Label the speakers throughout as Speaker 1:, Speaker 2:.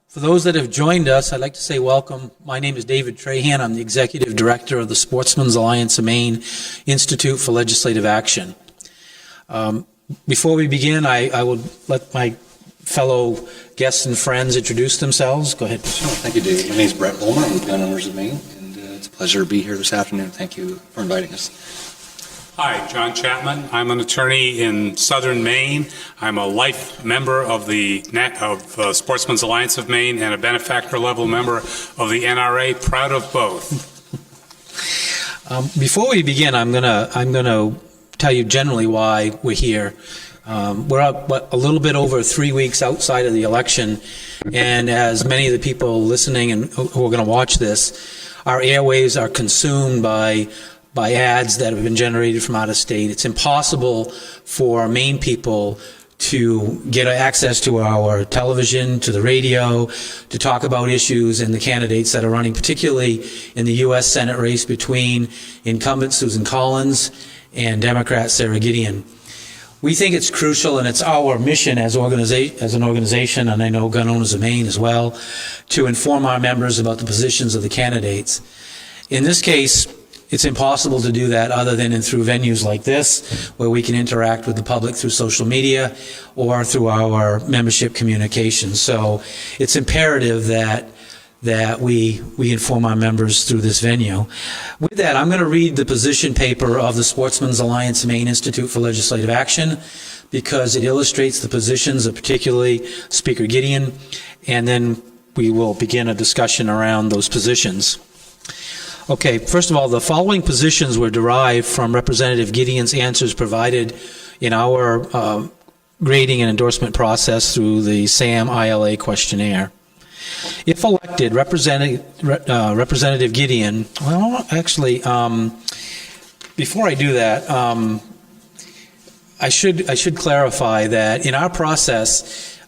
Speaker 1: For those that have joined us, I'd like to say welcome. My name is David Trahan. I'm the Executive Director of the Sportsmen's Alliance of Maine Institute for Legislative Action. Before we begin, I will let my fellow guests and friends introduce themselves. Go ahead.
Speaker 2: Sure. Thank you, David. My name is Brett Bulmer. I'm with Owners of Maine, and it's a pleasure to be here this afternoon. Thank you for inviting us.
Speaker 3: Hi, John Chapman. I'm an attorney in southern Maine. I'm a life member of the Sportsmen's Alliance of Maine and a benefactor level member of the NRA. Proud of both.
Speaker 1: Before we begin, I'm gonna tell you generally why we're here. We're a little bit over 3 weeks outside of the election, and as many of the people listening and who are going to watch this, our airwaves are consumed by ads that have been generated from out of state. It's impossible for Maine people to get access to our television, to the radio, to talk about issues and the candidates that are running, particularly in the U.S. Senate race between incumbent Susan Collins and Democrat Sarah Gideon. We think it's crucial, and it's our mission as an organization, and I know Gun Owners of Maine as well, to inform our members about the positions of the candidates. In this case, it's impossible to do that other than through venues like this, where we can interact with the public through social media or through our membership communications. So it's imperative that we inform our members through this venue. With that, I'm going to read the position paper of the Sportsmen's Alliance Maine Institute for Legislative Action, because it illustrates the positions of particularly Speaker Gideon, and then we will begin a discussion around those positions. Okay, first of all, the following positions were derived from Representative Gideon's answers provided in our grading and endorsement process through the SAM-ILA questionnaire. If elected, Representative Gideon, well, actually, before I do that, I should clarify that in our process,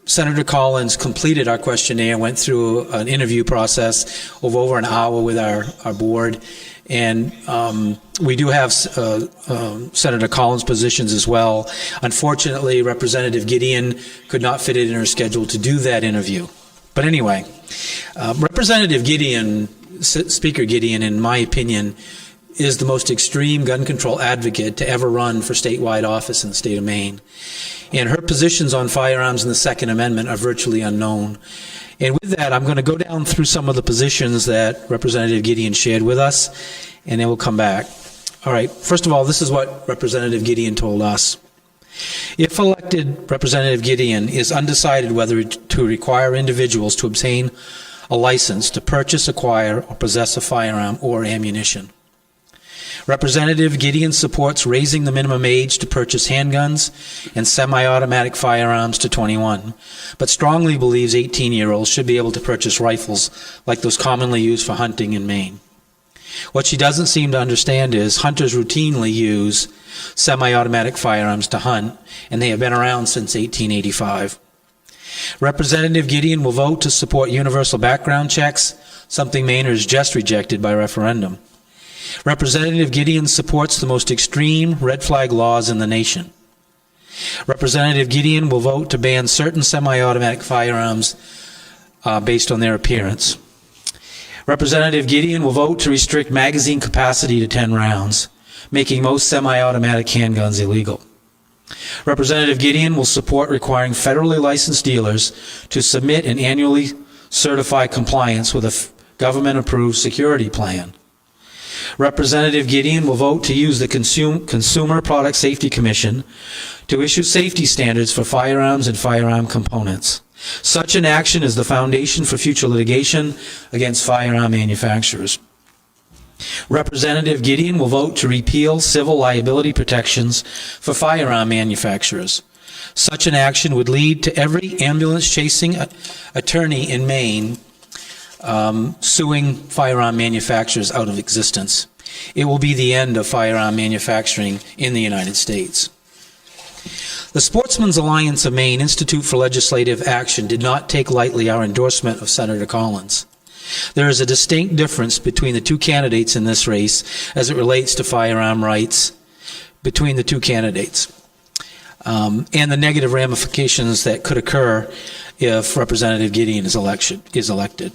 Speaker 1: Senator Collins completed our questionnaire, went through an interview process of over an hour with our board, and we do have Senator Collins' positions as well. Unfortunately, Representative Gideon could not fit it in her schedule to do that interview. But anyway, Representative Gideon, Speaker Gideon, in my opinion, is the most extreme gun control advocate to ever run for statewide office in the state of Maine. And her positions on firearms and the Second Amendment are virtually unknown. And with that, I'm going to go down through some of the positions that Representative Gideon shared with us, and then we'll come back. All right, first of all, this is what Representative Gideon told us. If elected, Representative Gideon is undecided whether to require individuals to obtain a license to purchase, acquire, or possess a firearm or ammunition. Representative Gideon supports raising the minimum age to purchase handguns and semi-automatic firearms to 21, but strongly believes 18-year-olds should be able to purchase rifles like those commonly used for hunting in Maine. What she doesn't seem to understand is hunters routinely use semi-automatic firearms to hunt, and they have been around since 1885. Representative Gideon will vote to support universal background checks, something Mainers just rejected by referendum. Representative Gideon supports the most extreme red flag laws in the nation. Representative Gideon will vote to ban certain semi-automatic firearms based on their appearance. Representative Gideon will vote to restrict magazine capacity to 10 rounds, making most semi-automatic handguns illegal. Representative Gideon will support requiring federally licensed dealers to submit and annually certify compliance with a government-approved security plan. Representative Gideon will vote to use the Consumer Product Safety Commission to issue safety standards for firearms and firearm components. Such an action is the foundation for future litigation against firearm manufacturers. Representative Gideon will vote to repeal civil liability protections for firearm manufacturers. Such an action would lead to every ambulance-chasing attorney in Maine suing firearm manufacturers out of existence. It will be the end of firearm manufacturing in the United States. The Sportsmen's Alliance of Maine Institute for Legislative Action did not take lightly our endorsement of Senator Collins. There is a distinct difference between the two candidates in this race as it relates to firearm rights between the two candidates, and the negative ramifications that could occur if Representative Gideon is elected.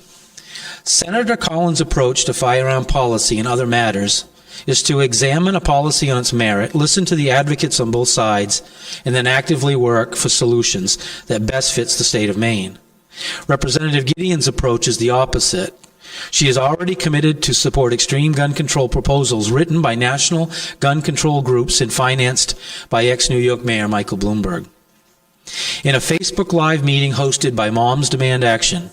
Speaker 1: Senator Collins' approach to firearm policy and other matters is to examine a policy on its merit, listen to the advocates on both sides, and then actively work for solutions that best fits the state of Maine. Representative Gideon's approach is the opposite. She is already committed to support extreme gun control proposals written by national gun control groups and financed by ex-New York Mayor Michael Bloomberg. In a Facebook Live meeting hosted by Moms Demand Action,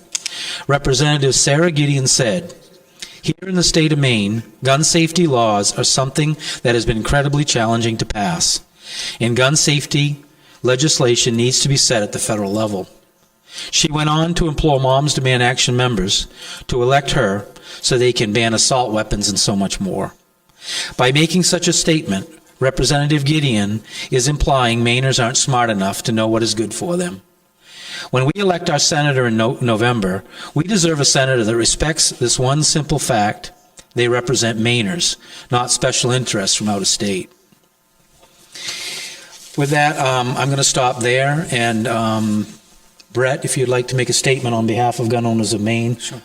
Speaker 1: Representative Sarah Gideon said, "Here in the state of Maine, gun safety laws are something that has been incredibly challenging to pass, and gun safety legislation needs to be set at the federal level." She went on to implore Moms Demand Action members to elect her so they can ban assault weapons and so much more. By making such a statement, Representative Gideon is implying Mainers aren't smart enough to know what is good for them. When we elect our senator in November, we deserve a senator that respects this one simple fact: they represent Mainers, not special interests from out of state. With that, I'm going to stop there, and Brett, if you'd like to make a statement on behalf of Gun Owners of Maine,
Speaker 2: Sure.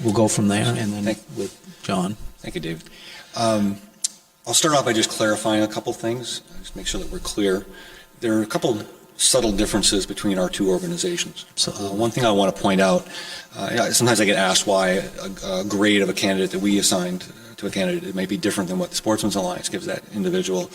Speaker 1: We'll go from there, and then with John.
Speaker 2: Thank you, David. I'll start off by just clarifying a couple things, just make sure that we're clear. There are a couple subtle differences between our two organizations. One thing I want to point out, sometimes I get asked why a grade of a candidate that we assigned to a candidate, it may be different than what the Sportsman's Alliance gives that individual.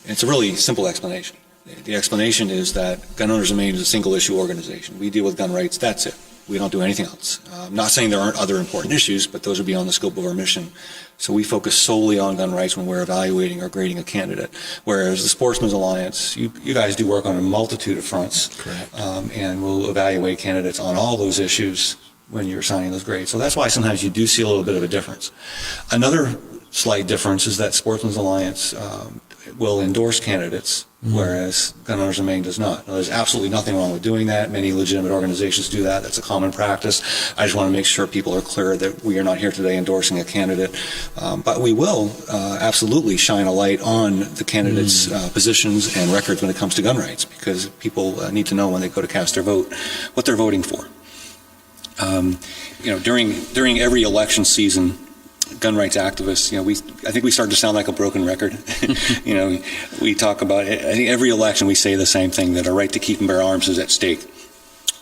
Speaker 2: It's a really simple explanation. The explanation is that Gun Owners of Maine is a single issue organization. We deal with gun rights, that's it. We don't do anything else. I'm not saying there aren't other important issues, but those are beyond the scope of our mission. So we focus solely on gun rights when we're evaluating or grading a candidate. Whereas the Sportsman's Alliance, you guys do work on a multitude of fronts.
Speaker 1: Correct.
Speaker 2: And we'll evaluate candidates on all those issues when you're assigning those grades. So that's why sometimes you do see a little bit of a difference. Another slight difference is that Sportsman's Alliance will endorse candidates, whereas Gun Owners of Maine does not. Now, there's absolutely nothing wrong with doing that. Many legitimate organizations do that. That's a common practice. I just want to make sure people are clear that we are not here today endorsing a candidate. But we will absolutely shine a light on the candidates' positions and records when it comes to gun rights, because people need to know when they go to cast their vote what they're voting for. During every election season, gun rights activists, I think we start to sound like a broken record. We talk about it. I think every election we say the same thing, that our right to keep and bear arms is at stake.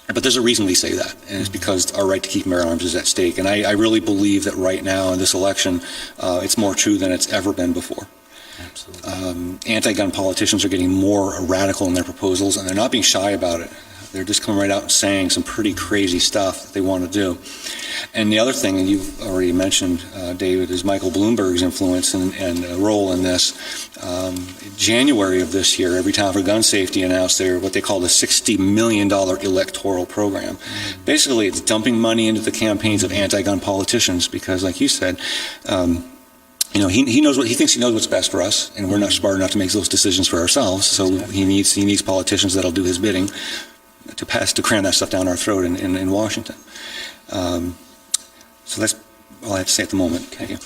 Speaker 2: But there's a reason we say that, and it's because our right to keep and bear arms is at stake. And I really believe that right now in this election, it's more true than it's ever been before. Absolutely. Anti-gun politicians are getting more radical in their proposals, and they're not being shy about it. They're just coming right out and saying some pretty crazy stuff that they want to do. And the other thing, and you've already mentioned, David, is Michael Bloomberg's influence and role in this. January of this year, Every Town for Gun Safety announced what they call the $60 million electoral program. Basically, it's dumping money into the campaigns of anti-gun politicians because, like you said, he knows he thinks he knows what's best for us, and we're not smart enough to make those decisions for ourselves. So he needs politicians that'll do his bidding to cram that stuff down our throat in Washington. So that's all I have to say at the moment. Thank you.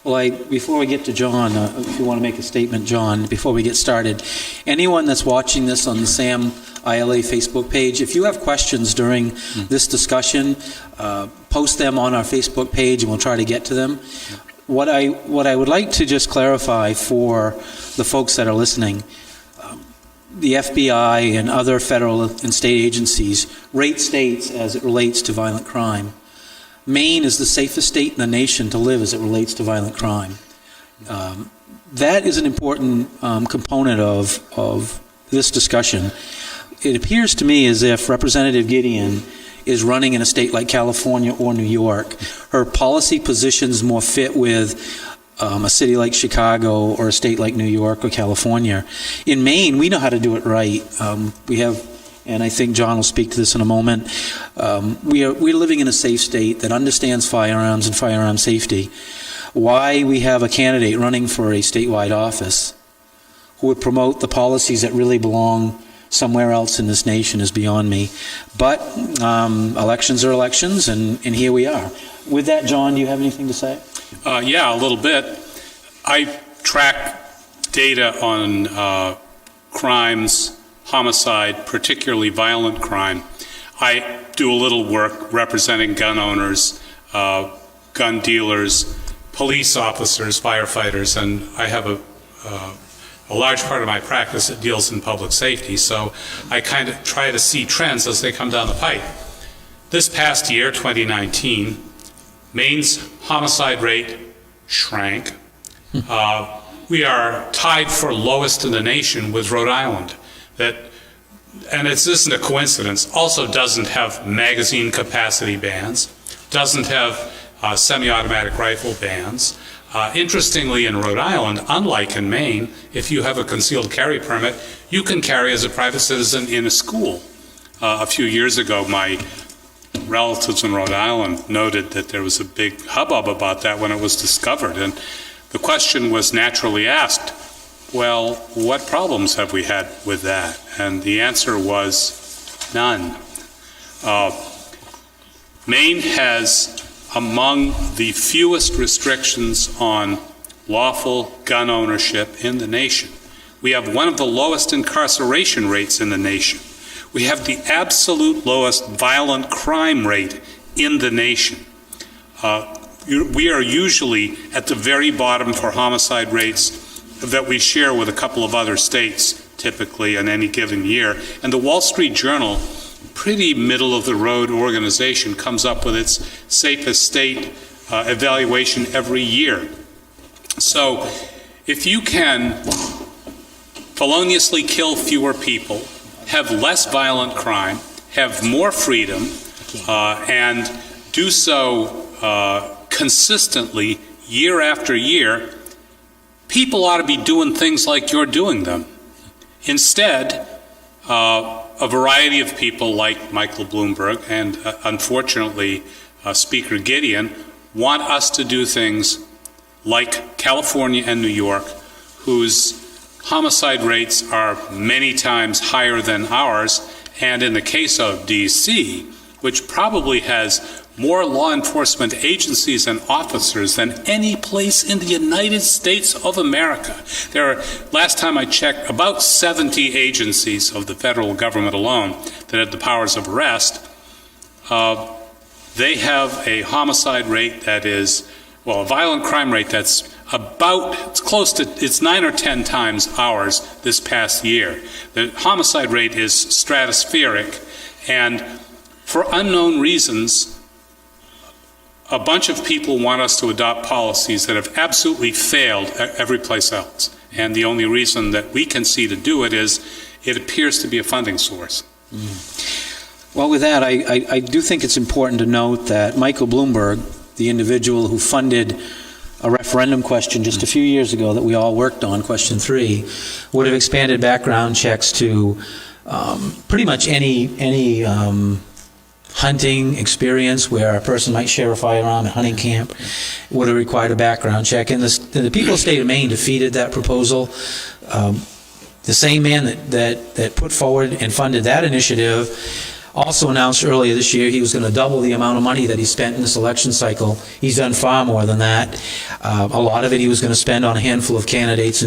Speaker 1: Well, before we get to John, if you want to make a statement, John, before we get started, anyone that's watching this on the SAM-ILA Facebook page, if you have questions during this discussion, post them on our Facebook page and we'll try to get to them. What I would like to just clarify for the folks that are listening, the FBI and other federal and state agencies rate states as it relates to violent crime. Maine is the safest state in the nation to live as it relates to violent crime. That is an important component of this discussion. It appears to me as if Representative Gideon is running in a state like California or New York. Her policy positions more fit with a city like Chicago or a state like New York or California. In Maine, we know how to do it right. We have, and I think John will speak to this in a moment, we're living in a safe state that understands firearms and firearm safety. Why we have a candidate running for a statewide office who would promote the policies that really belong somewhere else in this nation is beyond me. But elections are elections, and here we are. With that, John, do you have anything to say?
Speaker 3: Yeah, a little bit. I track data on crimes, homicide, particularly violent crime, I do a little work representing gun owners, gun dealers, police officers, firefighters, and I have a large part of my practice that deals in public safety, so I kind of try to see trends as they come down the pipe. This past year, 2019, Maine's homicide rate shrank. We are tied for lowest in the nation with Rhode Island. And it isn't a coincidence, also doesn't have magazine capacity bans, doesn't have semi-automatic rifle bans. Interestingly, in Rhode Island, unlike in Maine, if you have a concealed carry permit, you can carry as a private citizen in a school. A few years ago, my relatives in Rhode Island noted that there was a big hubbub about that when it was discovered. And the question was naturally asked, well, what problems have we had with that? And the answer was none. Maine has among the fewest restrictions on lawful gun ownership in the nation. We have one of the lowest incarceration rates in the nation. We have the absolute lowest violent crime rate in the nation. We are usually at the very bottom for homicide rates that we share with a couple of other states, typically in any given year. And the Wall Street Journal, pretty middle-of-the-road organization, comes up with its safest state evaluation every year. So if you can feloniously kill fewer people, have less violent crime, have more freedom, and do so consistently year after year, people ought to be doing things like you're doing them. Instead, a variety of people like Michael Bloomberg and unfortunately Speaker Gideon want us to do things like California and New York, whose homicide rates are many times higher than ours, and in the case of D.C., which probably has more law enforcement agencies and officers than any place in the United States of America. There are, last time I checked, about 70 agencies of the federal government alone that have the powers of arrest. They have a homicide rate that is, well, a violent crime rate that's it's 9 or 10 times ours this past year. The homicide rate is stratospheric, and for unknown reasons, a bunch of people want us to adopt policies that have absolutely failed every place else. And the only reason that we can see to do it is it appears to be a funding source.
Speaker 1: Well, with that, I do think it's important to note that Michael Bloomberg, the individual who funded a referendum question just a few years ago that we all worked on, question 3, would have expanded background checks to pretty much any hunting experience where a person might share a firearm at hunting camp would have required a background check. And the people of the state of Maine defeated that proposal. The same man that put forward and funded that initiative also announced earlier this year he was going to double the amount of money that he spent in this election cycle. He's done far more than that. A lot of it he was going to spend on a handful of candidates,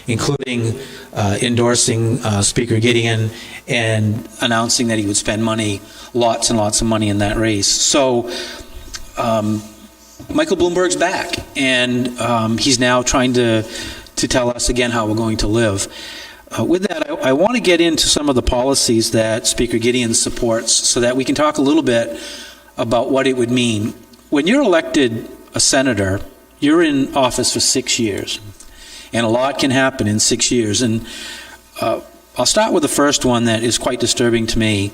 Speaker 1: including endorsing Speaker Gideon and announcing that he would spend money, lots and lots of money in that race. So Michael Bloomberg's back, and he's now trying to tell us again how we're going to live. With that, I want to get into some of the policies that Speaker Gideon supports so that we can talk a little bit about what it would mean. When you're elected a senator, you're in office for 6 years, and a lot can happen in 6 years. And I'll start with the first one that is quite disturbing to me.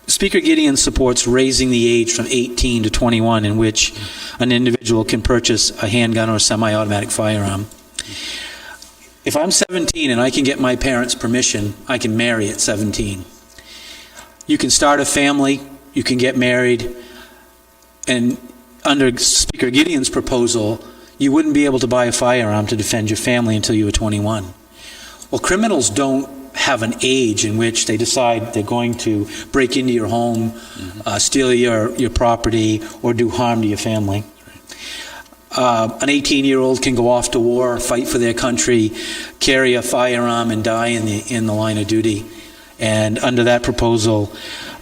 Speaker 1: Speaker Gideon supports raising the age from 18 to 21 in which an individual can purchase a handgun or a semi-automatic firearm. If I'm 17 and I can get my parents' permission, I can marry at 17. You can start a family, you can get married, and under Speaker Gideon's proposal, you wouldn't be able to buy a firearm to defend your family until you were 21. Well, criminals don't have an age in which they decide they're going to break into your home, steal your property, or do harm to your family. An 18-year-old can go off to war, fight for their country, carry a firearm, and die in the line of duty. And under that proposal,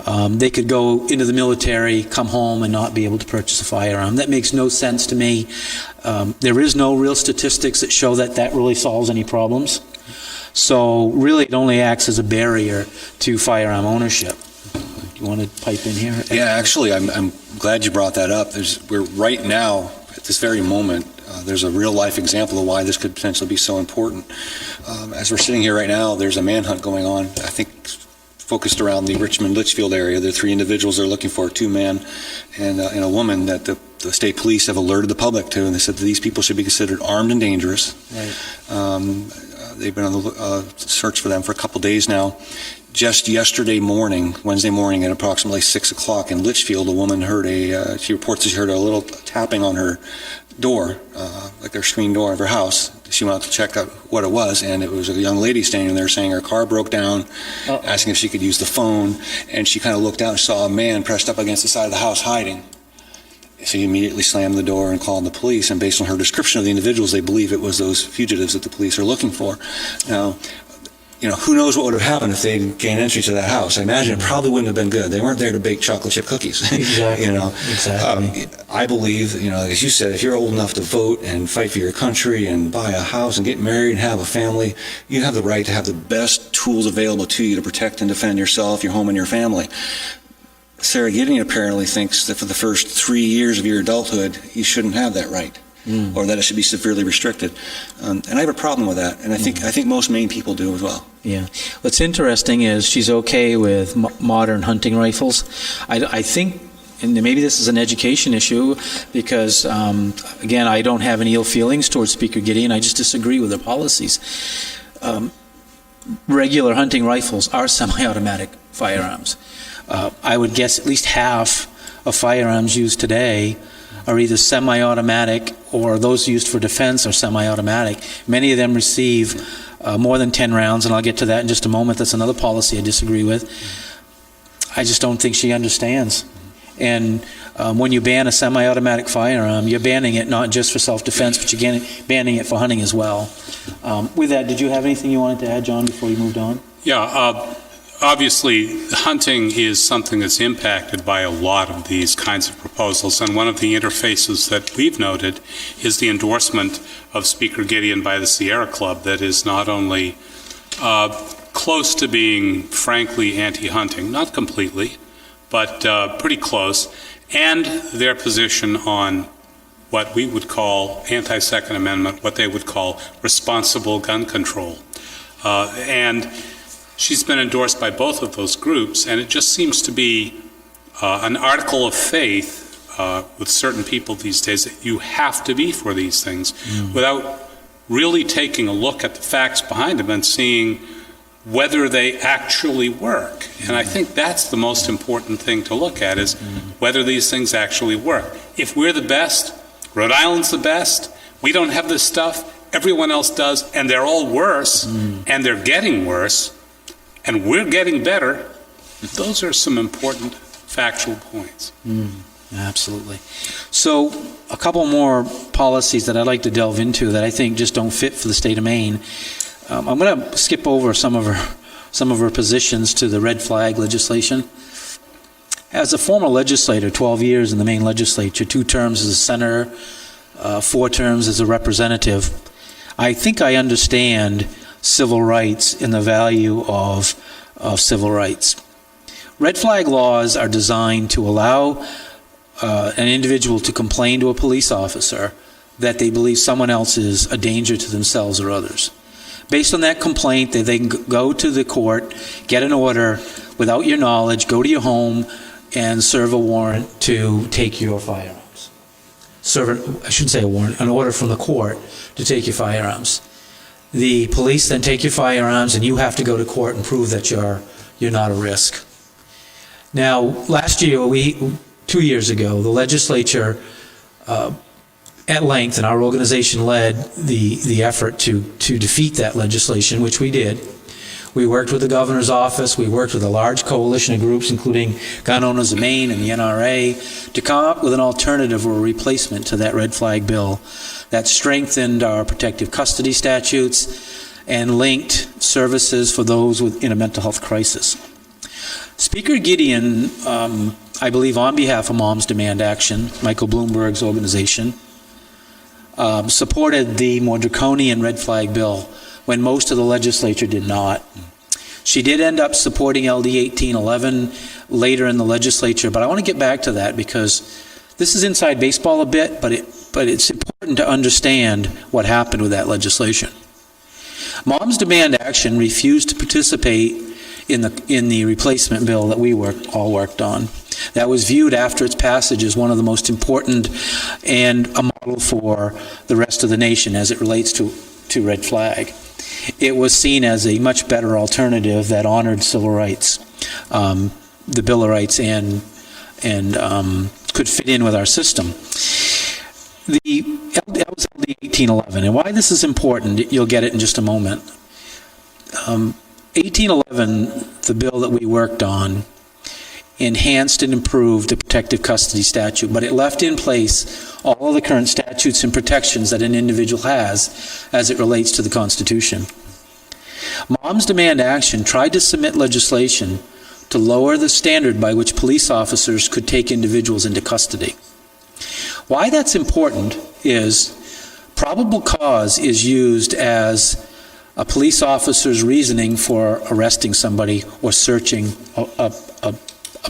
Speaker 1: they could go into the military, come home, and not be able to purchase a firearm. That makes no sense to me. There is no real statistics that show that that really solves any problems. So really, it only acts as a barrier to firearm ownership. Do you want to pipe in here?
Speaker 2: Yeah, actually, I'm glad you brought that up. We're right now, at this very moment, there's a real-life example of why this could potentially be so important. As we're sitting here right now, there's a manhunt going on, I think focused around the Richmond-Litchfield area. There are 3 individuals they're looking for, 2 men and a woman that the state police have alerted the public to, and they said that these people should be considered armed and dangerous. Right. They've been on the search for them for a couple days now. Just yesterday morning, Wednesday morning at approximately 6 o'clock in Litchfield, a woman heard she reports that she heard a little tapping on her door, like their screen door of her house. She went out to check out what it was, and it was a young lady standing there saying her car broke down, asking if she could use the phone, and she kind of looked out and saw a man pressed up against the side of the house hiding. So he immediately slammed the door and called the police, and based on her description of the individuals, they believe it was those fugitives that the police are looking for. Now, who knows what would have happened if they gained entry to that house. I imagine it probably wouldn't have been good. They weren't there to bake chocolate chip cookies.
Speaker 1: Exactly. Exactly.
Speaker 2: I believe, as you said, if you're old enough to vote and fight for your country and buy a house and get married and have a family, you have the right to have the best tools available to you to protect and defend yourself, your home, and your family. Sarah Gideon apparently thinks that for the first 3 years of your adulthood, you shouldn't have that right. Or that it should be severely restricted, and I have a problem with that. And I think most Maine people do as well.
Speaker 1: Yeah, what's interesting is she's okay with modern hunting rifles. I think, and maybe this is an education issue, because again, I don't have any ill feelings towards Speaker Gideon. I just disagree with her policies. Regular hunting rifles are semi-automatic firearms. I would guess at least half of firearms used today are either semi-automatic, or those used for defense are semi-automatic. Many of them receive more than 10 rounds, and I'll get to that in just a moment. That's another policy I disagree with. I just don't think she understands. And when you ban a semi-automatic firearm, you're banning it not just for self-defense, but you're banning it for hunting as well. With that, did you have anything you wanted to add, John, before you moved on?
Speaker 3: Yeah, obviously, hunting is something that's impacted by a lot of these kinds of proposals, and one of the interfaces that we've noted is the endorsement of Speaker Gideon by the Sierra Club that is not only close to being, frankly, anti-hunting, not completely, but pretty close, and their position on what we would call anti-Second Amendment, what they would call responsible gun control. And she's been endorsed by both of those groups, and it just seems to be an article of faith with certain people these days that you have to be for these things without really taking a look at the facts behind them and seeing whether they actually work. And I think that's the most important thing to look at, is whether these things actually work. If we're the best, Rhode Island's the best, we don't have this stuff, everyone else does, and they're all worse, and they're getting worse, and we're getting better, those are some important factual points.
Speaker 1: Absolutely. So a couple more policies that I'd like to delve into that I think just don't fit for the state of Maine. I'm going to skip over some of her positions to the red flag legislation. As a former legislator, 12 years in the Maine legislature, 2 terms as a senator, 4 terms as a representative, I think I understand civil rights and the value of civil rights. Red flag laws are designed to allow an individual to complain to a police officer that they believe someone else is a danger to themselves or others. Based on that complaint, they can go to the court, get an order without your knowledge, go to your home, and serve a warrant to take your firearms. I shouldn't say a warrant, an order from the court to take your firearms. The police then take your firearms, and you have to go to court and prove that you're not a risk. Now, last year, 2 years ago, the legislature, at length, and our organization led the effort to defeat that legislation, which we did. We worked with the governor's office. We worked with a large coalition of groups, including Gun Owners of Maine and the NRA, to come up with an alternative or a replacement to that red flag bill that strengthened our protective custody statutes and linked services for those in a mental health crisis. Speaker Gideon, I believe on behalf of Moms Demand Action, Michael Bloomberg's organization, supported the more draconian red flag bill when most of the legislature did not. She did end up supporting LD 1811 later in the legislature, but I want to get back to that because this is inside baseball a bit, but it's important to understand what happened with that legislation. Moms Demand Action refused to participate in the replacement bill that we all worked on. That was viewed after its passage as one of the most important and a model for the rest of the nation as it relates to red flag. It was seen as a much better alternative that honored civil rights, the Bill of Rights, and could fit in with our system. That was LD 1811, and why this is important, you'll get it in just a moment. 1811, the bill that we worked on, enhanced and improved the protective custody statute, but it left in place all of the current statutes and protections that an individual has as it relates to the Constitution. Moms Demand Action tried to submit legislation to lower the standard by which police officers could take individuals into custody. Why that's important is probable cause is used as a police officer's reasoning for arresting somebody or searching a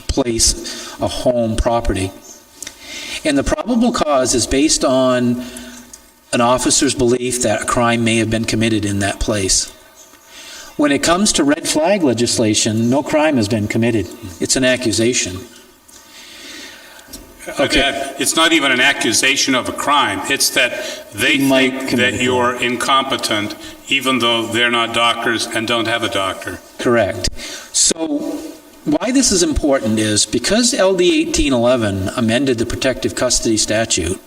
Speaker 1: place, a home, property. And the probable cause is based on an officer's belief that a crime may have been committed in that place. When it comes to red flag legislation, no crime has been committed. It's an accusation.
Speaker 3: Okay. It's not even an accusation of a crime. It's that they think that you're incompetent, even though they're not doctors and don't have a doctor.
Speaker 1: Correct. So why this is important is because LD 1811 amended the protective custody statute.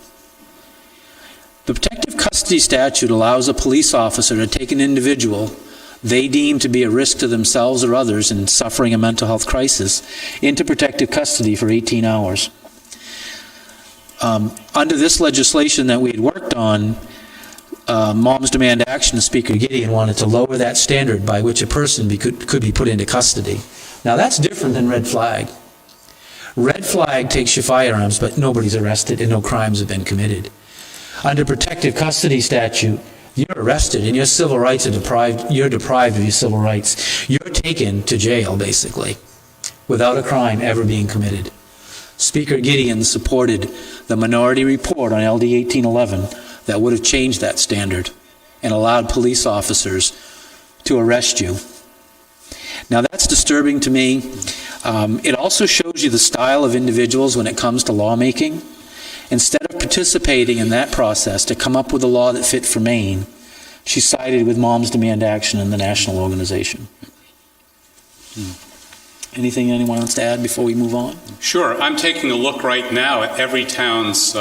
Speaker 1: The protective custody statute allows a police officer to take an individual they deem to be a risk to themselves or others in suffering a mental health crisis into protective custody for 18 hours. Under this legislation that we had worked on, Moms Demand Action, Speaker Gideon wanted to lower that standard by which a person could be put into custody. Now that's different than red flag. Red flag takes your firearms, but nobody's arrested and no crimes have been committed. Under protective custody statute, you're arrested and your civil rights are deprived. You're deprived of your civil rights. You're taken to jail, basically, without a crime ever being committed. Speaker Gideon supported the minority report on LD 1811 that would have changed that standard and allowed police officers to arrest you. Now that's disturbing to me. It also shows you the style of individuals when it comes to lawmaking. Instead of participating in that process to come up with a law that fit for Maine, she sided with Moms Demand Action and the national organization. Anything anyone wants to add before we move on?
Speaker 3: Sure. I'm taking a look right now at every town's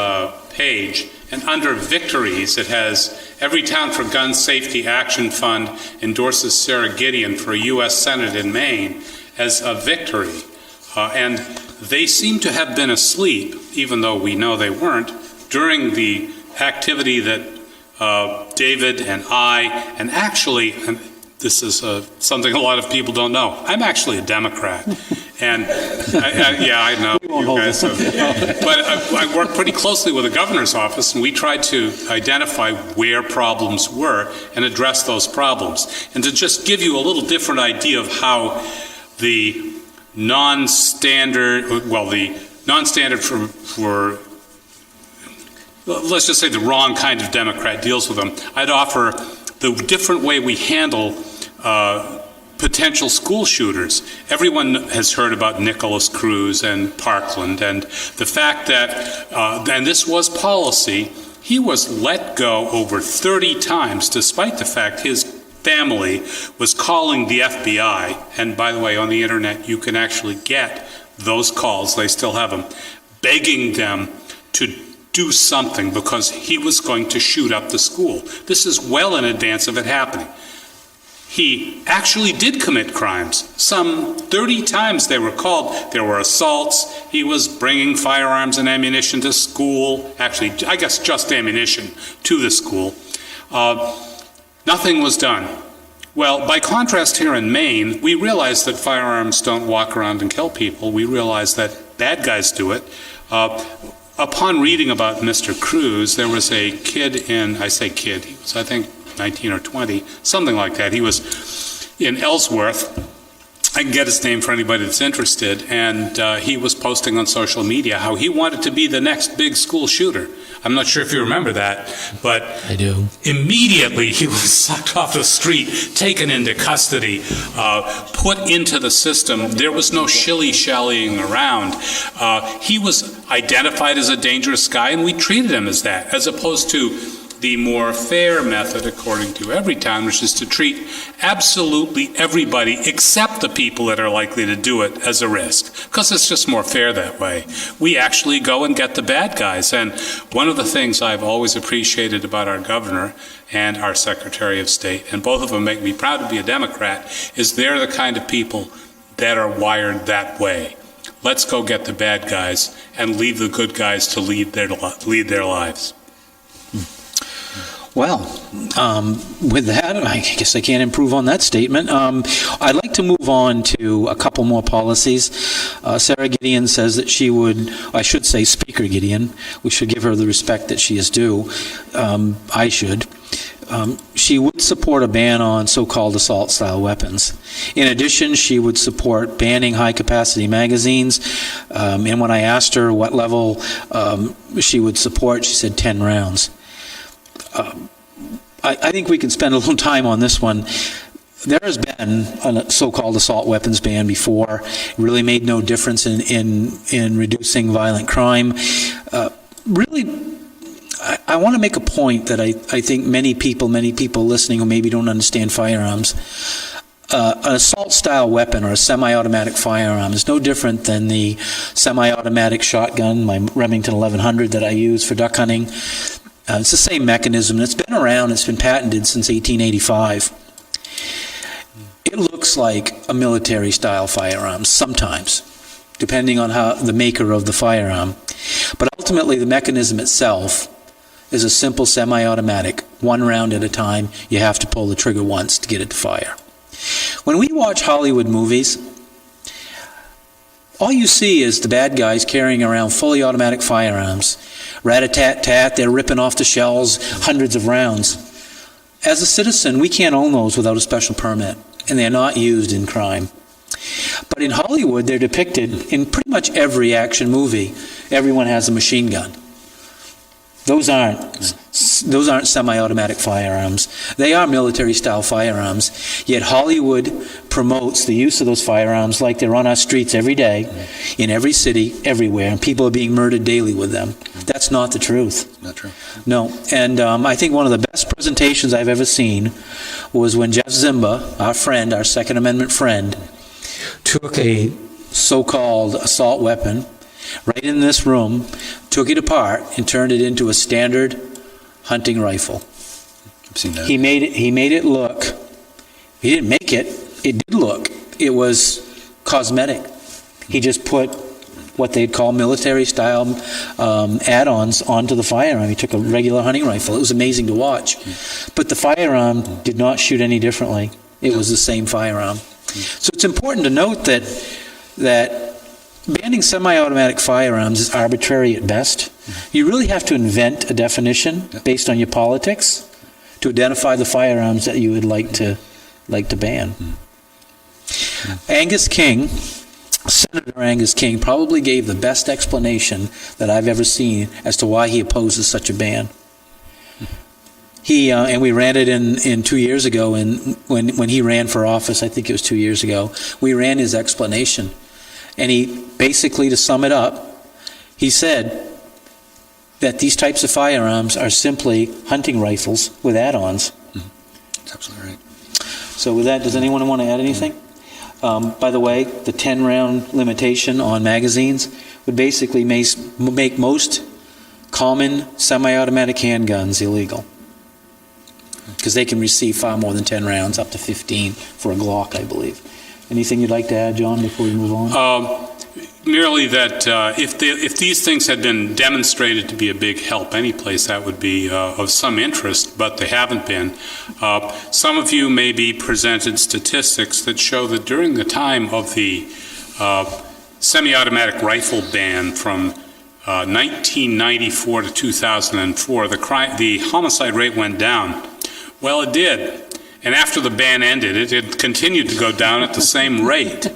Speaker 3: page, and under victories, it has every town for Gun Safety Action Fund endorses Sarah Gideon for a U.S. Senate in Maine as a victory. And they seem to have been asleep, even though we know they weren't, during the activity that David and I, and actually, and this is something a lot of people don't know, I'm actually a Democrat. And I know. You guys have, but I work pretty closely with the governor's office, and we tried to identify where problems were and address those problems. And to just give you a little different idea of how the non-standard for let's just say the wrong kind of Democrat deals with them, I'd offer the different way we handle potential school shooters. Everyone has heard about Nicholas Cruz and Parkland, and the fact that, and this was policy, he was let go over 30 times, despite the fact his family was calling the FBI, and by the way, on the internet, you can actually get those calls, they still have them, begging them to do something because he was going to shoot up the school. This is well in advance of it happening. He actually did commit crimes. Some 30 times they were called. There were assaults. He was bringing firearms and ammunition to school. Actually, I guess just ammunition to the school. Nothing was done. Well, by contrast here in Maine, we realize that firearms don't walk around and kill people. We realize that bad guys do it. Upon reading about Mr. Cruz, there was a kid I say kid, he was, I think, 19 or 20, something like that. He was in Ellsworth. I can get his name for anybody that's interested, and he was posting on social media how he wanted to be the next big school shooter. I'm not sure if you remember that, but
Speaker 1: I do.
Speaker 3: Immediately he was sucked off the street, taken into custody, put into the system. There was no shilly-shallying around. He was identified as a dangerous guy, and we treated him as that, as opposed to the more fair method, according to every town, which is to treat absolutely everybody except the people that are likely to do it as a risk, because it's just more fair that way. We actually go and get the bad guys. And one of the things I've always appreciated about our governor and our Secretary of State, and both of them make me proud to be a Democrat, is they're the kind of people that are wired that way. Let's go get the bad guys and leave the good guys to lead their lives.
Speaker 1: Well, with that, I guess I can't improve on that statement. I'd like to move on to a couple more policies. Sarah Gideon says that she would, I should say Speaker Gideon, we should give her the respect that she is due. I should. She would support a ban on so-called assault-style weapons. In addition, she would support banning high-capacity magazines. And when I asked her what level she would support, she said 10 rounds. I think we can spend a little time on this one. There has been a so-called assault weapons ban before. It really made no difference in reducing violent crime. Really, I want to make a point that I think many people listening who maybe don't understand firearms, an assault-style weapon or a semi-automatic firearm is no different than the semi-automatic shotgun, my Remington 1100 that I use for duck hunting. It's the same mechanism. It's been around. It's been patented since 1885. It looks like a military-style firearm sometimes, depending on how the maker of the firearm. But ultimately, the mechanism itself is a simple semi-automatic, one round at a time. You have to pull the trigger once to get it to fire. When we watch Hollywood movies, all you see is the bad guys carrying around fully automatic firearms. Rat-a-tat-tat, they're ripping off the shells, hundreds of rounds. As a citizen, we can't own those without a special permit, and they're not used in crime. But in Hollywood, they're depicted in pretty much every action movie. Everyone has a machine gun. Those aren't semi-automatic firearms. They are military-style firearms. Yet Hollywood promotes the use of those firearms like they're on our streets every day, in every city, everywhere, and people are being murdered daily with them. That's not the truth.
Speaker 2: Not true.
Speaker 1: No. And I think one of the best presentations I've ever seen was when Jeff Zimba, our friend, our Second Amendment friend, took a so-called assault weapon right in this room, took it apart, and turned it into a standard hunting rifle.
Speaker 2: I've seen that.
Speaker 1: He made it look. He didn't make it. It did look. It was cosmetic. He just put what they'd call military-style add-ons onto the firearm. He took a regular hunting rifle. It was amazing to watch. But the firearm did not shoot any differently. It was the same firearm. So it's important to note that banning semi-automatic firearms is arbitrary at best. You really have to invent a definition based on your politics to identify the firearms that you would like to ban. Angus King, Senator Angus King, probably gave the best explanation that I've ever seen as to why he opposes such a ban. And we ran it in 2 years ago, and when he ran for office, I think it was 2 years ago, we ran his explanation. And he basically, to sum it up, he said that these types of firearms are simply hunting rifles with add-ons.
Speaker 2: That's absolutely right.
Speaker 1: So with that, does anyone want to add anything? By the way, the 10-round limitation on magazines would basically make most common semi-automatic handguns illegal, because they can receive far more than 10 rounds, up to 15 for a Glock, I believe. Anything you'd like to add, John, before we move on?
Speaker 3: merely that if these things had been demonstrated to be a big help anyplace, that would be of some interest, but they haven't been. Some of you may be presented statistics that show that during the time of the semi-automatic rifle ban from 1994 to 2004, the homicide rate went down. Well, it did. And after the ban ended, it continued to go down at the same rate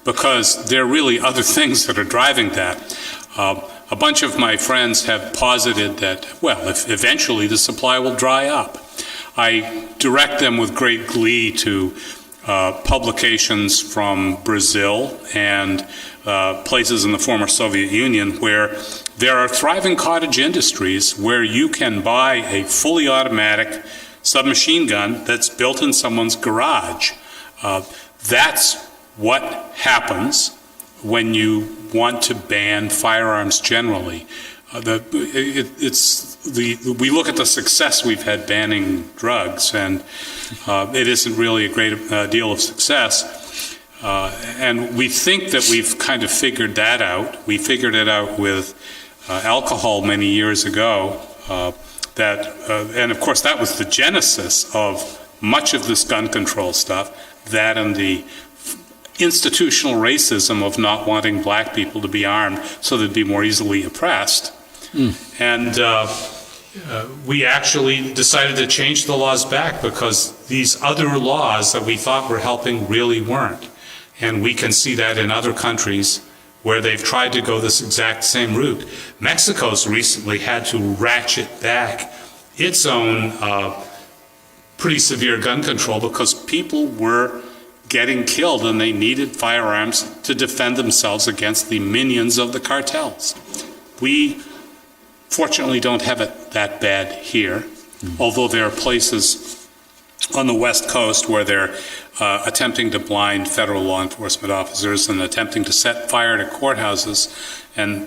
Speaker 3: because there are really other things that are driving that. A bunch of my friends have posited that, well, if eventually the supply will dry up. I direct them with great glee to publications from Brazil and places in the former Soviet Union where there are thriving cottage industries where you can buy a fully automatic submachine gun that's built in someone's garage. That's what happens when you want to ban firearms generally. We look at the success we've had banning drugs, and it isn't really a great deal of success. And we think that we've kind of figured that out. We figured it out with alcohol many years ago. And of course that was the genesis of much of this gun control stuff, that and the institutional racism of not wanting black people to be armed so they'd be more easily oppressed. And we actually decided to change the laws back because these other laws that we thought were helping really weren't. And we can see that in other countries where they've tried to go this exact same route. Mexico's recently had to ratchet back its own pretty severe gun control because people were getting killed and they needed firearms to defend themselves against the minions of the cartels. We fortunately don't have it that bad here, although there are places on the West Coast where they're attempting to blind federal law enforcement officers and attempting to set fire to courthouses and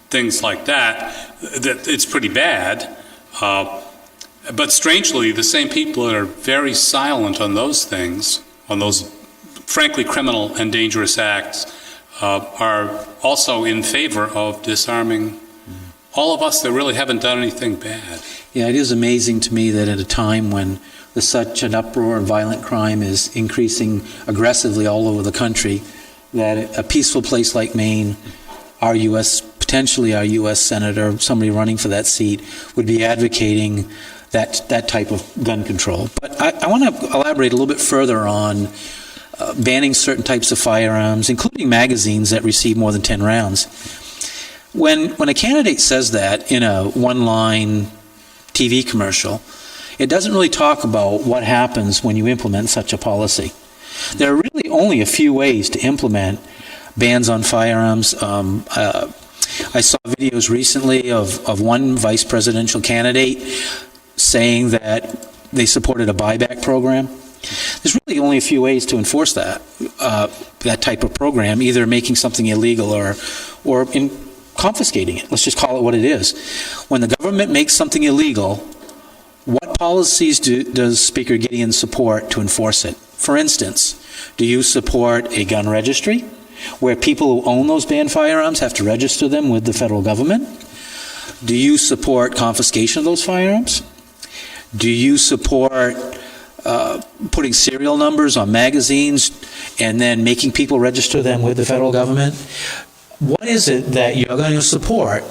Speaker 3: things like that, that it's pretty bad. But strangely, the same people that are very silent on those things, on those frankly criminal and dangerous acts, are also in favor of disarming all of us that really haven't done anything bad.
Speaker 1: Yeah, it is amazing to me that at a time when there's such an uproar and violent crime is increasing aggressively all over the country, that a peaceful place like Maine, potentially our U.S. Senator, somebody running for that seat, would be advocating that type of gun control. But I want to elaborate a little bit further on banning certain types of firearms, including magazines that receive more than 10 rounds. When a candidate says that in a one-line TV commercial, it doesn't really talk about what happens when you implement such a policy. There are really only a few ways to implement bans on firearms. I saw videos recently of one vice presidential candidate saying that they supported a buyback program. There's really only a few ways to enforce that type of program, either making something illegal or in confiscating it. Let's just call it what it is. When the government makes something illegal, what policies does Speaker Gideon support to enforce it? For instance, do you support a gun registry where people who own those banned firearms have to register them with the federal government? Do you support confiscation of those firearms? Do you support putting serial numbers on magazines and then making people register them with the federal government? What is it that you're going to support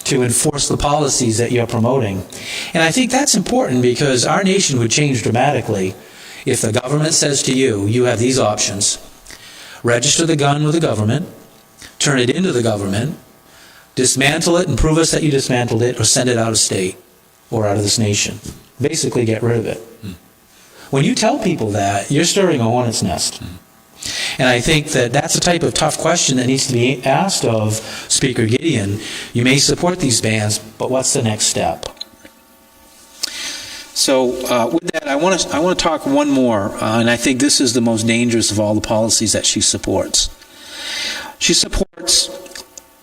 Speaker 1: to enforce the policies that you're promoting? And I think that's important because our nation would change dramatically if the government says to you, you have these options: register the gun with the government, turn it into the government, dismantle it and prove us that you dismantled it, or send it out of state or out of this nation. Basically get rid of it. When you tell people that, you're stirring a hornet's nest. And I think that that's the type of tough question that needs to be asked of Speaker Gideon. You may support these bans, but what's the next step? So with that, I want to talk one more, and I think this is the most dangerous of all the policies that she supports. She supports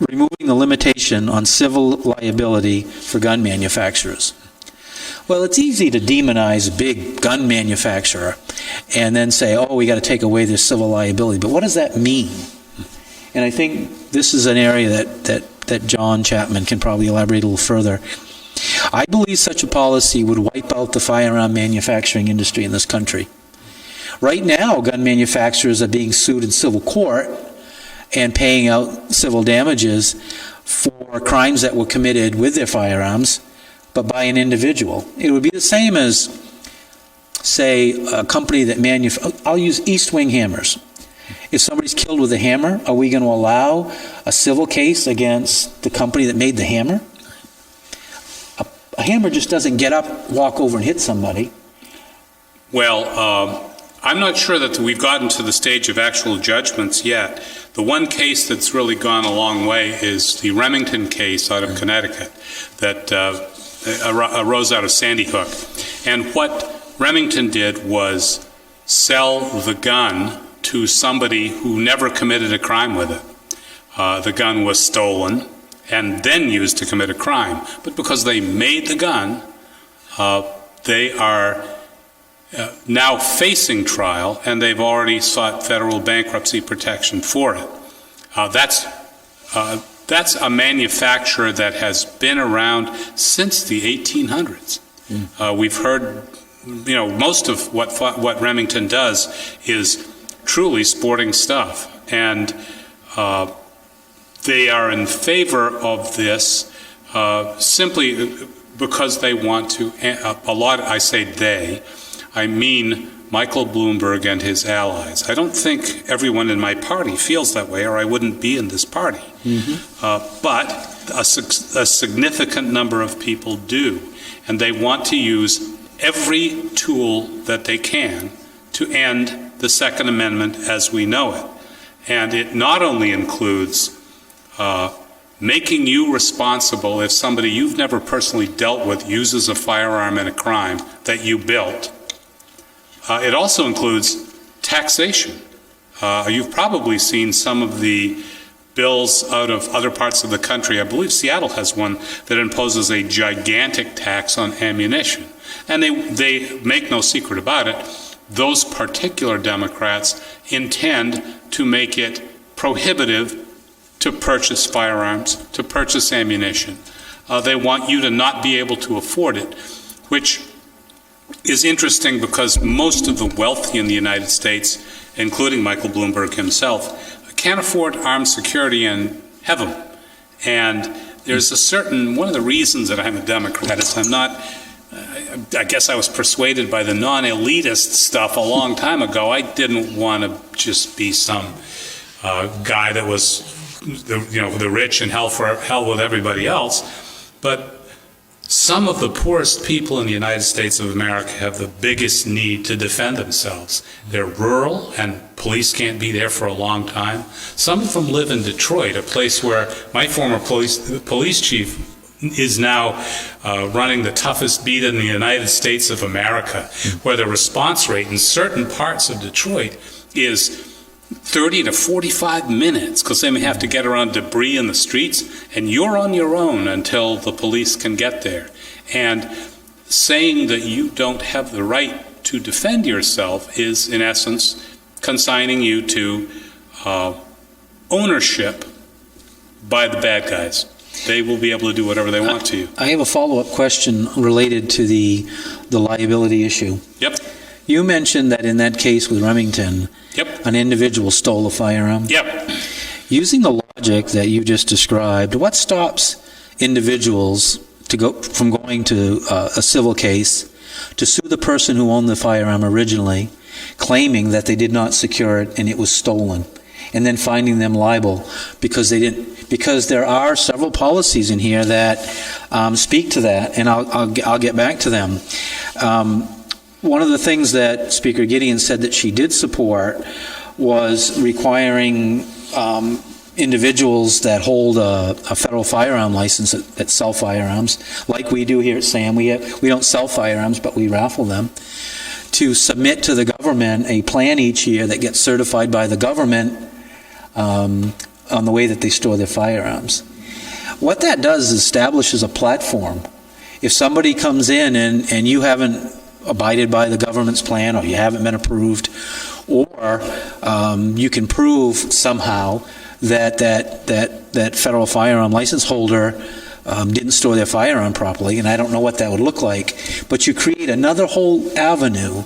Speaker 1: removing the limitation on civil liability for gun manufacturers. Well, it's easy to demonize a big gun manufacturer and then say, oh, we got to take away their civil liability. But what does that mean? And I think this is an area that John Chapman can probably elaborate a little further. I believe such a policy would wipe out the firearm manufacturing industry in this country. Right now, gun manufacturers are being sued in civil court and paying out civil damages for crimes that were committed with their firearms, but by an individual. It would be the same as, say, a company that I'll use East Wing hammers. If somebody's killed with a hammer, are we going to allow a civil case against the company that made the hammer? A hammer just doesn't get up, walk over, and hit somebody.
Speaker 3: Well, I'm not sure that we've gotten to the stage of actual judgments yet. The one case that's really gone a long way is the Remington case out of Connecticut that arose out of Sandy Hook. And what Remington did was sell the gun to somebody who never committed a crime with it. The gun was stolen and then used to commit a crime. But because they made the gun, they are now facing trial, and they've already sought federal bankruptcy protection for it. That's a manufacturer that has been around since the 1800s. We've heard, most of what Remington does is truly sporting stuff, and they are in favor of this simply because they want to. I say they. I mean Michael Bloomberg and his allies. I don't think everyone in my party feels that way, or I wouldn't be in this party. But a significant number of people do, and they want to use every tool that they can to end the Second Amendment as we know it. And it not only includes making you responsible if somebody you've never personally dealt with uses a firearm in a crime that you built. It also includes taxation. You've probably seen some of the bills out of other parts of the country. I believe Seattle has one that imposes a gigantic tax on ammunition. And they make no secret about it. Those particular Democrats intend to make it prohibitive to purchase firearms, to purchase ammunition. They want you to not be able to afford it, which is interesting because most of the wealthy in the United States, including Michael Bloomberg himself, can't afford armed security and have them. And there's one of the reasons that I'm a Democrat is I guess I was persuaded by the non-elitist stuff a long time ago. I didn't want to just be some guy that was, the rich and hell with everybody else. But some of the poorest people in the United States of America have the biggest need to defend themselves. They're rural and police can't be there for a long time. Some of them live in Detroit, a place where my former police chief is now running the toughest beat in the United States of America, where the response rate in certain parts of Detroit is 30 to 45 minutes because they may have to get around debris in the streets, and you're on your own until the police can get there. And saying that you don't have the right to defend yourself is, in essence, consigning you to ownership by the bad guys. They will be able to do whatever they want to you.
Speaker 1: I have a follow-up question related to the liability issue.
Speaker 3: Yep.
Speaker 1: You mentioned that in that case with Remington, an individual stole a firearm.
Speaker 3: Yep.
Speaker 1: Using the logic that you just described, what stops individuals from going to a civil case to sue the person who owned the firearm originally, claiming that they did not secure it and it was stolen, and then finding them liable because they didn't? Because there are several policies in here that speak to that, and I'll get back to them. One of the things that Speaker Gideon said that she did support was requiring individuals that hold a federal firearm license that sell firearms, like we do here at SAM. We don't sell firearms, but we raffle them, to submit to the government a plan each year that gets certified by the government on the way that they store their firearms. What that does is establishes a platform. If somebody comes in and you haven't abided by the government's plan, or you haven't been approved, or you can prove somehow that federal firearm license holder didn't store their firearm properly, and I don't know what that would look like. But you create another whole avenue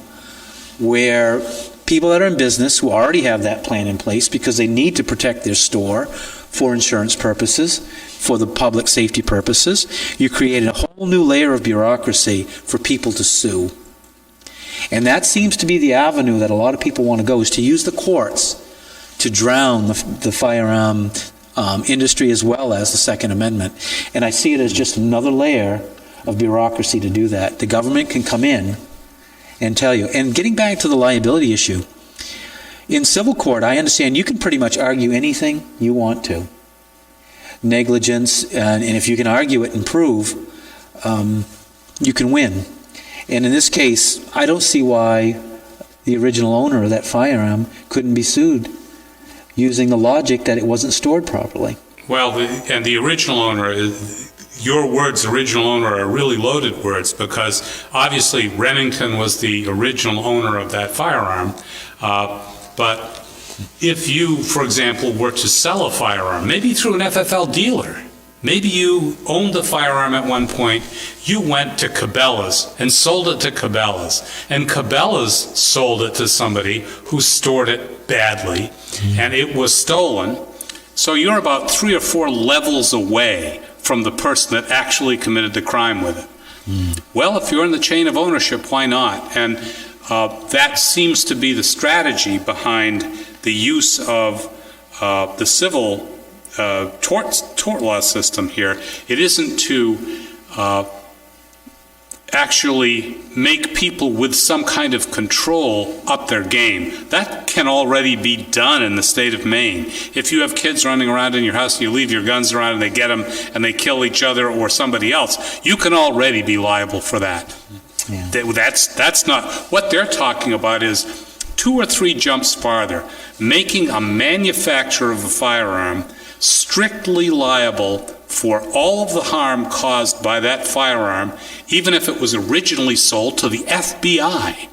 Speaker 1: where people that are in business who already have that plan in place because they need to protect their store for insurance purposes, for the public safety purposes, you create a whole new layer of bureaucracy for people to sue. And that seems to be the avenue that a lot of people want to go, is to use the courts to drown the firearm industry as well as the Second Amendment. And I see it as just another layer of bureaucracy to do that. The government can come in and tell you. And getting back to the liability issue, in civil court, I understand you can pretty much argue anything you want to. Negligence, and if you can argue it and prove, you can win. And in this case, I don't see why the original owner of that firearm couldn't be sued using the logic that it wasn't stored properly.
Speaker 3: Well, and the original owner, your words, original owner, are really loaded words, because obviously Remington was the original owner of that firearm. But if you, for example, were to sell a firearm, maybe through an FFL dealer, maybe you owned the firearm at one point, you went to Cabela's and sold it to Cabela's, and Cabela's sold it to somebody who stored it badly, and it was stolen. So you're about 3 or 4 levels away from the person that actually committed the crime with it. Well, if you're in the chain of ownership, why not? And that seems to be the strategy behind the use of the civil tort law system here. It isn't to actually make people with some kind of control up their game. That can already be done in the state of Maine. If you have kids running around in your house and you leave your guns around and they get them and they kill each other or somebody else, you can already be liable for that.
Speaker 1: Yeah.
Speaker 3: That's not what they're talking about. Is 2 or 3 jumps farther, making a manufacturer of a firearm strictly liable for all of the harm caused by that firearm, even if it was originally sold to the FBI.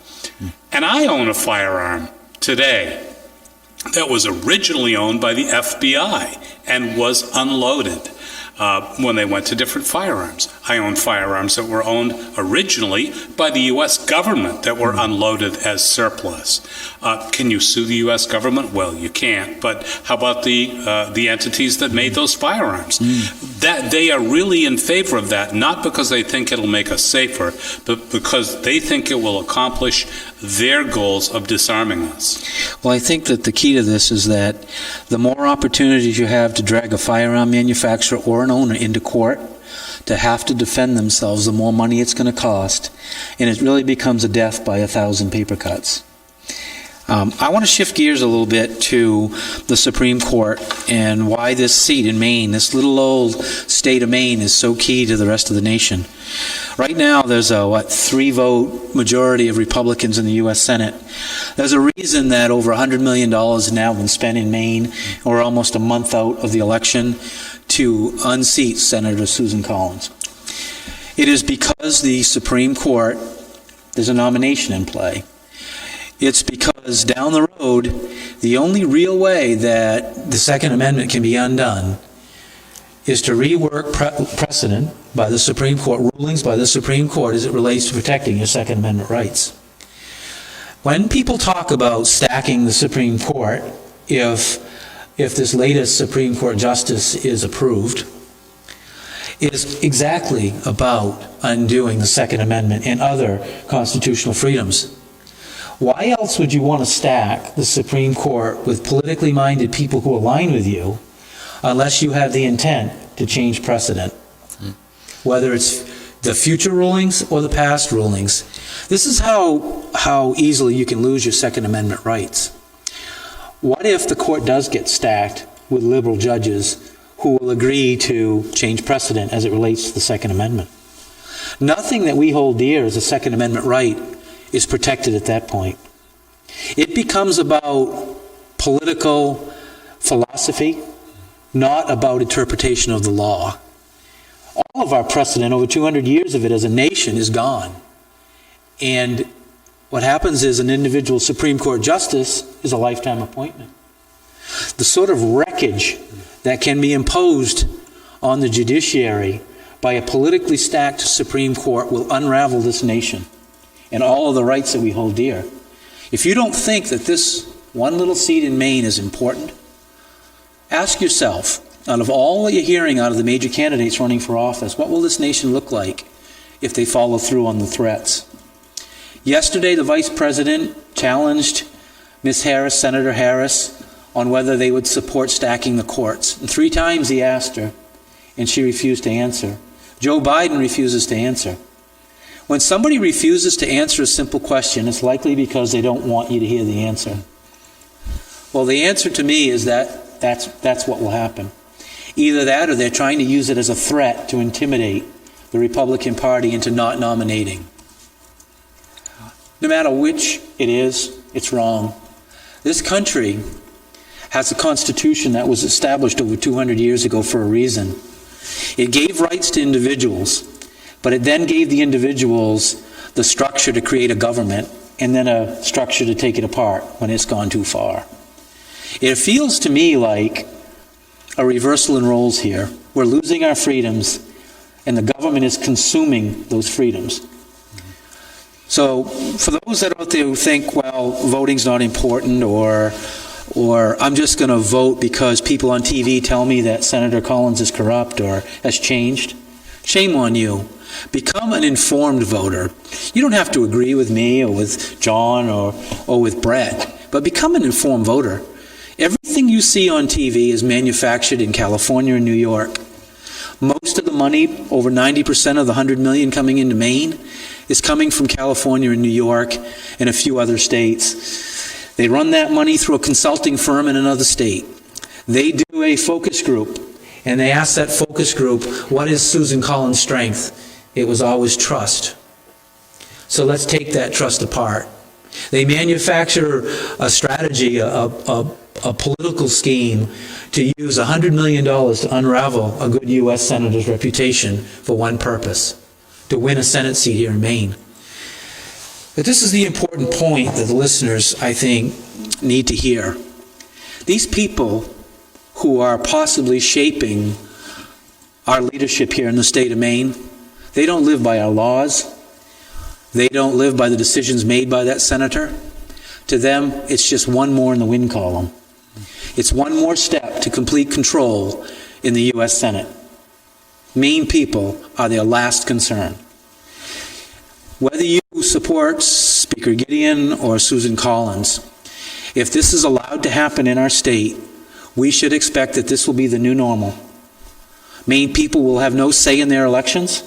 Speaker 3: And I own a firearm today that was originally owned by the FBI and was unloaded when they went to different firearms. I own firearms that were owned originally by the U.S. government that were unloaded as surplus. Can you sue the U.S. government? Well, you can't. But how about the entities that made those firearms? That they are really in favor of that, not because they think it'll make us safer, but because they think it will accomplish their goals of disarming us.
Speaker 1: Well, I think that the key to this is that the more opportunities you have to drag a firearm manufacturer or an owner into court to have to defend themselves, the more money it's going to cost, and it really becomes a death by 1,000 paper cuts. I want to shift gears a little bit to the Supreme Court and why this seat in Maine, this little old state of Maine, is so key to the rest of the nation. Right now, there's a 3-vote majority of Republicans in the U.S. Senate. There's a reason that over $100 million has now been spent in Maine, or almost a month out of the election, to unseat Senator Susan Collins. It is because the Supreme Court, there's a nomination in play. It's because down the road, the only real way that the Second Amendment can be undone is to rework precedent by the Supreme Court, rulings by the Supreme Court as it relates to protecting your Second Amendment rights. When people talk about stacking the Supreme Court, if this latest Supreme Court justice is approved, it is exactly about undoing the Second Amendment and other constitutional freedoms. Why else would you want to stack the Supreme Court with politically minded people who align with you unless you have the intent to change precedent? Whether it's the future rulings or the past rulings. This is how easily you can lose your Second Amendment rights. What if the court does get stacked with liberal judges who will agree to change precedent as it relates to the Second Amendment? Nothing that we hold dear as a Second Amendment right is protected at that point. It becomes about political philosophy, not about interpretation of the law. All of our precedent, over 200 years of it as a nation, is gone. And what happens is an individual Supreme Court justice is a lifetime appointment. The sort of wreckage that can be imposed on the judiciary by a politically stacked Supreme Court will unravel this nation and all of the rights that we hold dear. If you don't think that this one little seat in Maine is important, ask yourself, out of all that you're hearing out of the major candidates running for office, what will this nation look like if they follow through on the threats? Yesterday, the Vice President challenged Ms. Harris, Senator Harris, on whether they would support stacking the courts. And 3 times he asked her, and she refused to answer. Joe Biden refuses to answer. When somebody refuses to answer a simple question, it's likely because they don't want you to hear the answer. Well, the answer to me is that that's what will happen. Either that or they're trying to use it as a threat to intimidate the Republican Party into not nominating. No matter which it is, it's wrong. This country has a constitution that was established over 200 years ago for a reason. It gave rights to individuals, but it then gave the individuals the structure to create a government and then a structure to take it apart when it's gone too far. It feels to me like a reversal in roles here. We're losing our freedoms and the government is consuming those freedoms. So for those that out there who think, well, voting's not important or I'm just going to vote because people on TV tell me that Senator Collins is corrupt or has changed, shame on you. Become an informed voter. You don't have to agree with me or with John or with Brett, but become an informed voter. Everything you see on TV is manufactured in California and New York. Most of the money, over 90% of the $100 million coming into Maine, is coming from California and New York and a few other states. They run that money through a consulting firm in another state. They do a focus group, and they ask that focus group, what is Susan Collins' strength? It was always trust. So let's take that trust apart. They manufacture a strategy, a political scheme to use $100 million to unravel a good U.S. senator's reputation for one purpose, to win a Senate seat here in Maine. But this is the important point that the listeners, I think, need to hear. These people who are possibly shaping our leadership here in the state of Maine, they don't live by our laws. They don't live by the decisions made by that senator. To them, it's just one more in the win column. It's one more step to complete control in the U.S. Senate. Maine people are their last concern. Whether you support Speaker Gideon or Susan Collins, if this is allowed to happen in our state, we should expect that this will be the new normal. Maine people will have no say in their elections.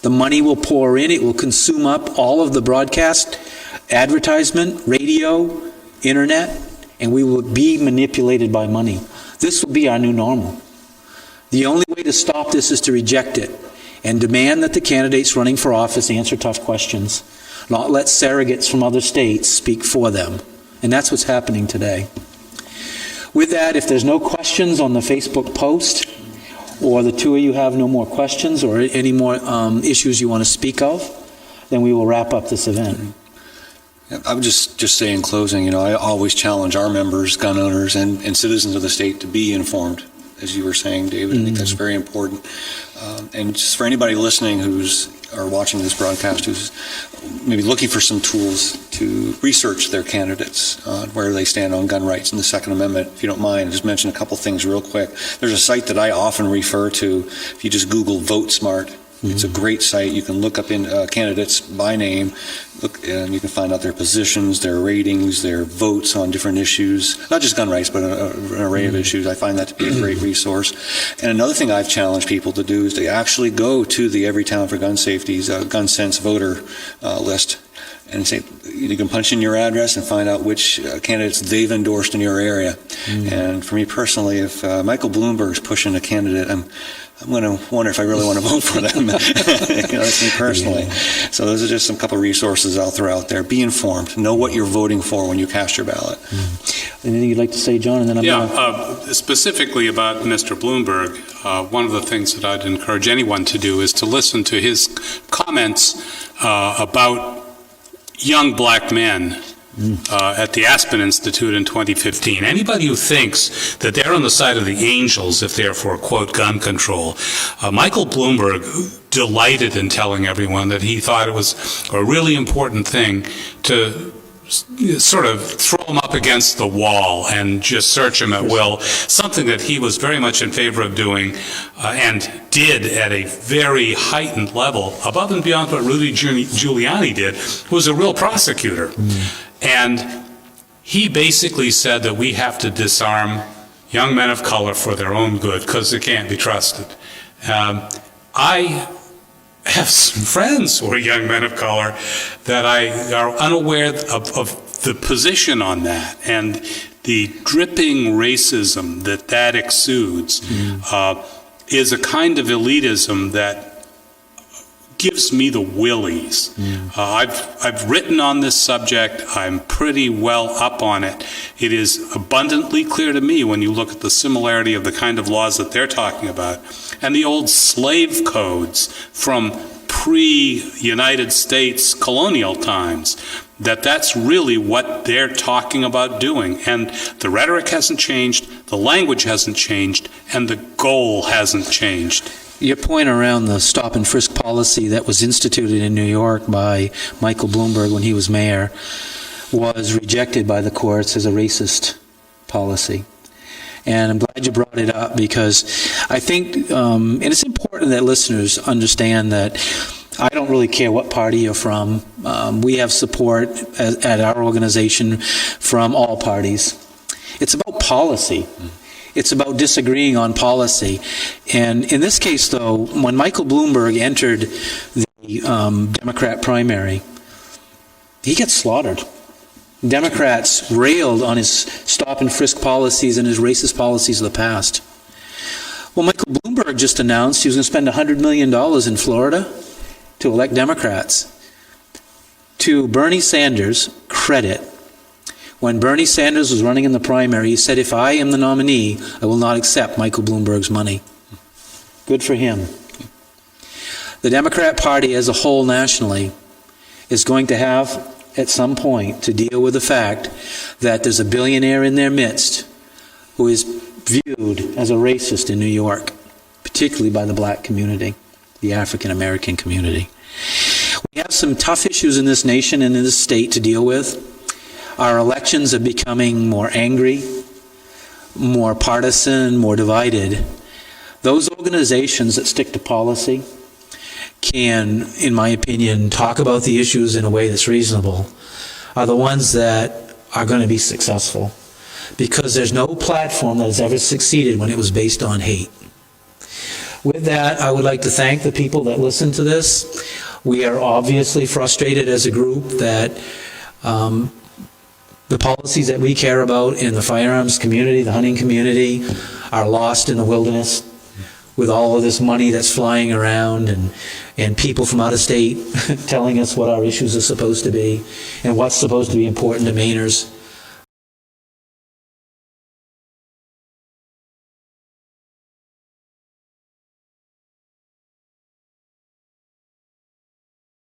Speaker 1: The money will pour in. It will consume up all of the broadcast, advertisement, radio, internet, and we will be manipulated by money. This will be our new normal. The only way to stop this is to reject it and demand that the candidates running for office answer tough questions, not let surrogates from other states speak for them. And that's what's happening today. With that, if there's no questions on the Facebook post, or the two of you have no more questions or any more issues you want to speak of, then we will wrap up this event.
Speaker 2: I would just say in closing, I always challenge our members, gun owners, and citizens of the state to be informed, as you were saying, David. I think that's very important. And just for anybody listening or watching this broadcast who's maybe looking for some tools to research their candidates, where they stand on gun rights and the Second Amendment, if you don't mind, just mention a couple things real quick. There's a site that I often refer to. If you just Google Vote Smart, it's a great site. You can look up in candidates by name, and you can find out their positions, their ratings, their votes on different issues, not just gun rights, but an array of issues. I find that to be a great resource. And another thing I've challenged people to do is to actually go to the Every Town for Gun Safety's Gun Sense voter list and say, you can punch in your address and find out which candidates they've endorsed in your area. And for me personally, if Michael Bulmer is pushing a candidate, I'm going to wonder if I really want to vote for them. That's me personally. Yeah. So those are just some couple of resources I'll throw out there. Be informed. Know what you're voting for when you cast your ballot.
Speaker 1: Anything you'd like to say, John? And then
Speaker 3: specifically about Mr. Bloomberg, one of the things that I'd encourage anyone to do is to listen to his comments about young black men at the Aspen Institute in 2015. Anybody who thinks that they're on the side of the angels if they're for, quote, gun control, Michael Bloomberg delighted in telling everyone that he thought it was a really important thing to sort of throw him up against the wall and just search him at will, something that he was very much in favor of doing and did at a very heightened level, above and beyond what Rudy Giuliani did, who was a real prosecutor. And he basically said that we have to disarm young men of color for their own good because they can't be trusted. I have some friends who are young men of color that I are unaware of the position on that and the dripping racism that exudes is a kind of elitism that gives me the willies. I've written on this subject. I'm pretty well up on it. It is abundantly clear to me when you look at the similarity of the kind of laws that they're talking about and the old slave codes from pre-United States colonial times, that's really what they're talking about doing. And the rhetoric hasn't changed, the language hasn't changed, and the goal hasn't changed.
Speaker 1: Your point around the stop and frisk policy that was instituted in New York by Michael Bloomberg when he was mayor was rejected by the courts as a racist policy. And I'm glad you brought it up because I think, and it's important that listeners understand that I don't really care what party you're from. We have support at our organization from all parties. It's about policy. It's about disagreeing on policy. And in this case, though, when Michael Bloomberg entered the Democrat primary, he gets slaughtered. Democrats railed on his stop and frisk policies and his racist policies of the past. Well, Michael Bloomberg just announced he was going to spend $100 million in Florida to elect Democrats. To Bernie Sanders' credit, when Bernie Sanders was running in the primary, he said, if I am the nominee, I will not accept Michael Bloomberg's money. Good for him. The Democrat Party as a whole nationally is going to have, at some point, to deal with the fact that there's a billionaire in their midst who is viewed as a racist in New York, particularly by the black community, the African American community. We have some tough issues in this nation and in this state to deal with. Our elections are becoming more angry, more partisan, more divided. Those organizations that stick to policy can, in my opinion, talk about the issues in a way that's reasonable, are the ones that are going to be successful. Because there's no platform that has ever succeeded when it was based on hate. With that, I would like to thank the people that listen to this. We are obviously frustrated as a group that the policies that we care about in the firearms community, the hunting community, are lost in the wilderness with all of this money that's flying around and people from out of state telling us what our issues are supposed to be and what's supposed to be important to Mainers.